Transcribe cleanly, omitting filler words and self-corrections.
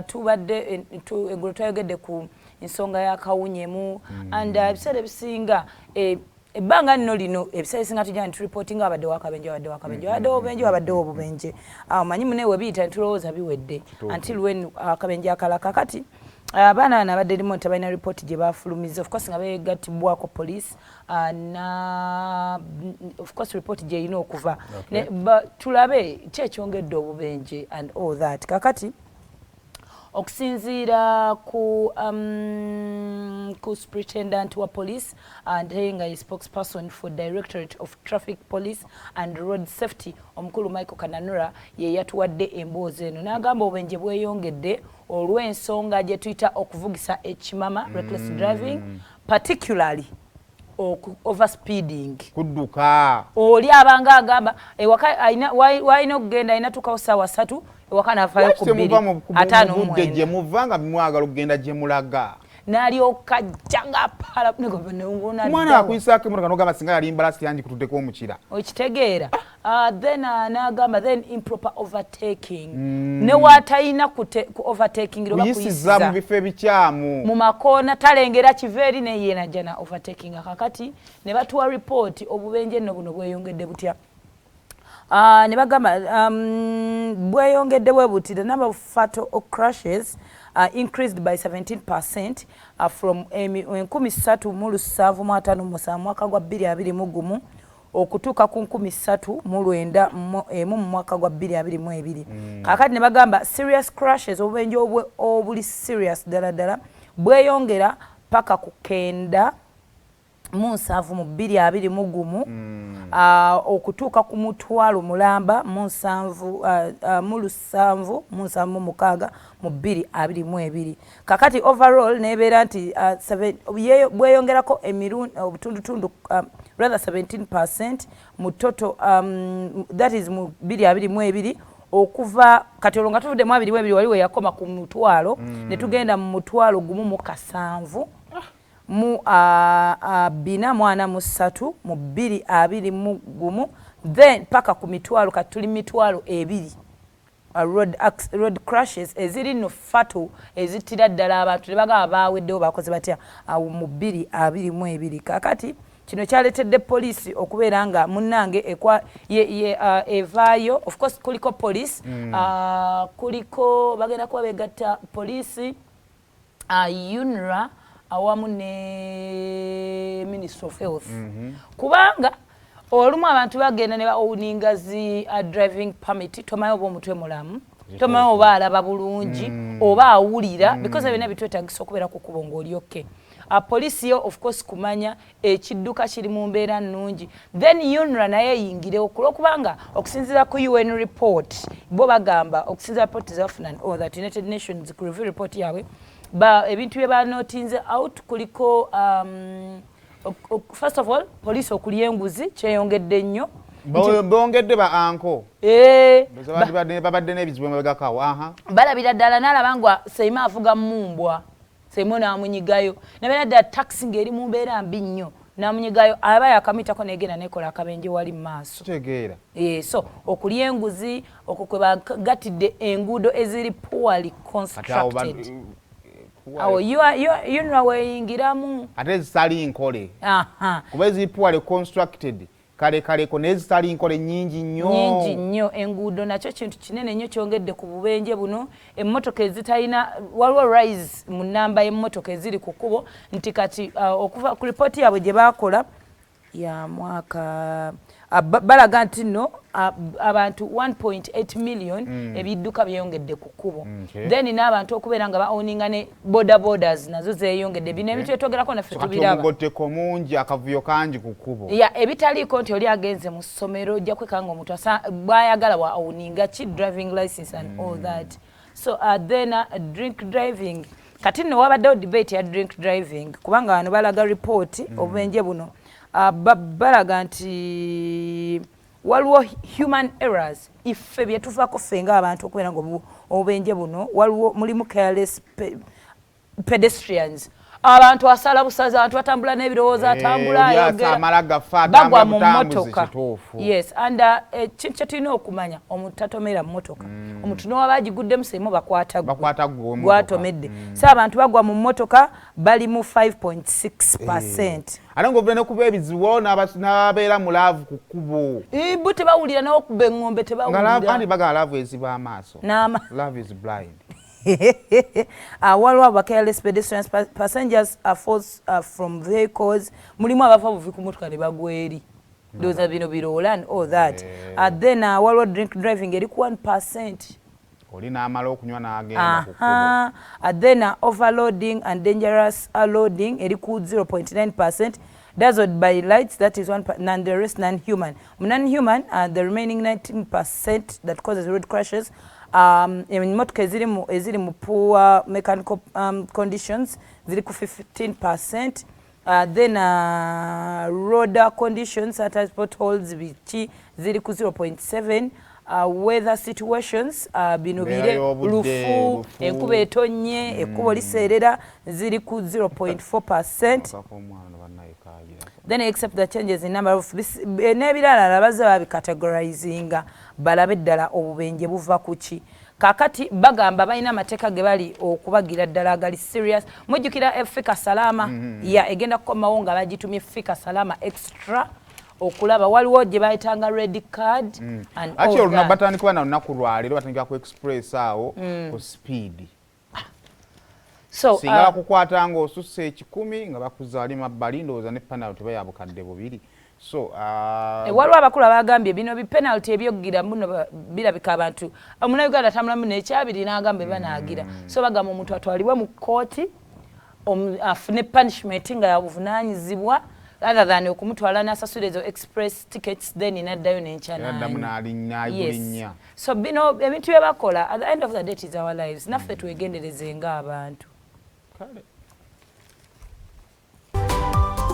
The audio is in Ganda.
tubadde engulu twayogedde ku ensonga ya kawunyemu and ebiseera ebisinga ebbanga nno lino ebiseera ebisinga tujja nitureportinga abadde wakabenje abadde obubenje manyi mune we biyita ntulowooza biwedde until when akabenje akalaka kati abaana bano abadde limu tebalina ripooti gye bafulumiza of course nga begattibwako police na of course ripooti gyerina okuva tulabe ki ekyongedde obubenje and all that kakati okusinziira ku superintendent wa police and nga spokesperson for Directorate of Traffic Police and Road Safety omukulu Michael Kananura ye yatuwadde emboozi eno n'agamba obubenje bweyongedde olw'ensonga gye tuyita okuvugisa ekimama reckless driving particularly overspeeding kudduka oli abanga agamba ewaka walina okugenda ayina tukawo ssaawa 3 ewaka nafaayo ku 2 5 gye muvanga mwagala okugenda gye mulaga n'alyoka jjanga pala mwana akuyisaako emotoka n'ogamba singa yali mbalasi yangi kutuddeko omukira okitegeera then n'agamba then improper overtaking ne watalina ku overtaking kuyisiza mu bifo ebikyamu mu makoona talengera kiveeri naye najja na overtaking akakati ne batuwa report obubenje nno buno bweyongedde butya ne bagamba bweyongedde bwe buti the number of fatal crashes increased by 17% from 13,757 mwaka gwa 2021 okutuuka ku 13,901 mu mwaka gwa 2022 kakati ne bagamba serious crashes obubenje obuli serious ddala bweyongera paka ku 9 mu 7 mu 2021 okutuuka ku mutwalo mulamba mu 7 mu 7 mu 2022 kakati overall nebeera nti bweyongerako obutundutundu rather 17% mu total that is mu 2022 okuva kati olwo nga tuvudde mu 2022 waliwo yakoma ku mutwalo ne tugenda mu mutwalo gumu mu 7 mu 443 mu 2021 then paka ku mitwalo kati tuli mitwalo 2 road crashes eziri no fatal ezitira ddala abantu ne bagamba baaweddewo bakoze batya mu 2022 kakati kino kyaleetedde poliisi okubeera nga munnange evaayo of course kuliko police kuliko bagenda kuba begatta poliisi UNRA awamu ne Ministry of Health kubanga olumu abantu bagenda ne bawuninga zi driving permit tomayo oba omutwe mulamu tomayo oba alaba bulungi oba awulira because ebina bitwetagisa okubeera ku kubo ng'olyokke poliisi yo of course kumanya ekidduka kiri mu mbeera nnungi then UNRA naye eyingire okubanga okusinziira ku UN report bo bagamba okusinziira report zafuna all that United Nations ku review report yawe ebintu bye banotinze out kuliko first of all police okulyenguzi kyeyongedde nnyo bongedde ba anko babadde n'ebizibu emabegakawo balabira ddala n'alabangwa Seima avuga mumbwa Seimo n'amunyigayo nabeera ddala taxi ng'eri mu mbeera mbi nnyo n'amunyigayo aba yakamitako negenda nekola akabenje wali mu maaso kitegeera so okulyenguzi okwo kwe bagatidde enguudo eziri poorly constructed awo UNRA weyingiramu ate ezitali nkole kuba eziripoorly constructed kalekaleko n'ezitali nkole nyingi nnyo enguudo nakyo kintu kinene nnyo kyongedde ku bubenje buno emmotoka ezitalina waliwo rise mu nnamba y'emmotoka eziri ku kkubo nti kati okuva ku ripooti yaabwe gye baakola ya mwaka balaga nti nno abantu 1.8 million ebidduka byeyongedde ku kkubo then n'abantu okubeera nga baowninga ne borders nazo zeeyongedde bino ebintu etwogerako naffe tubiraba katungoteko mungi akavuyo kangi ku kkubo ebitaliiko nti oli agenze mu ssomero ojja kwekanga omuntu bwayagala wa owninga ki driving license and all that so then drink driving kati nno wabaddewo debate ya drink driving kubanga wano balaga report obubenje buno balaga nti waliwo human errors iffe bye tuvaako ffe ng'abantu okubeera nga obubenje buno waliwo mulimu careless pedestrians abantu asala busaza abantu batambula n'ebirowoozo atambula ayogera bagwa mu mmotoka. Yes, and ekintu kye tulina okumanya omuntu tatomera mmotoka omuntu n'owaba agiguddemu semu bakwata gwatomedde so abantu bagwa mu mmotoka bali mu 5.6%. ate ng'ovudde n'okuba ebizibu n'abeera mu laavu ku kkubo bo tebawulira n'okuba eŋŋombe tebawulira andi bagala laavu eziba amaaso love is blind. Waliwo aba careless pedestrians, passengers are forced from vehicles. Mulimu abafa buvi ku motoka ne bagwa eri. Those are bino biroola and all that. Then waliwo drink driving eri ku 1%. Oli n'amala okunywa n'agenda ku kkubo. Then overloading and dangerous loading eri ku 0.9%. Dazzled by lights, that is 1%, and the rest non-human. Non-human, the remaining 19% that causes road crashes. Emmotoka eziri mu poor mechanical conditions ziri ku 15%. Then road conditions such as potholes bichi ziri ku 0.7%. Weather situations bino bire lufu enkuba etonnye ekkubo liseerera ziri ku 0.4%. Then except the changes in number of n'ebirala baze babikategorizinga balabe ddala obubenje buva kuki kakati bagamba balina amateeka ge bali okubagira ddala agali serious. Mujjukira Fika Salama ya egenda kukomawo nga bagitumye Fika Salama extra okulaba waliwo gye bayitanga red card and actually oluna batandikibwa na lunaku lwaleero batandikira ku express awo ku speed. So singa bakukwata nga osusse 10 nga bakuzaali mabbali ndowooza ne penalty bayabukadde bubiri. So waliwo abakulu abagambye bino bipenalty ebyogira muno birabika abantu Munnayuganda atambulamu n'ekyabiri n'agamba banaagira. So bagamba omuntu atwalibwe mu kkooti afune punishment nga yabuvunaanyizibwa rather than okumutwala n'asasula ezo express tickets then n'addayo n'enkyana. Yes. So bino ebintu bye bakola at the end of the day is our lives. Naffe twegendereze ng'abantu.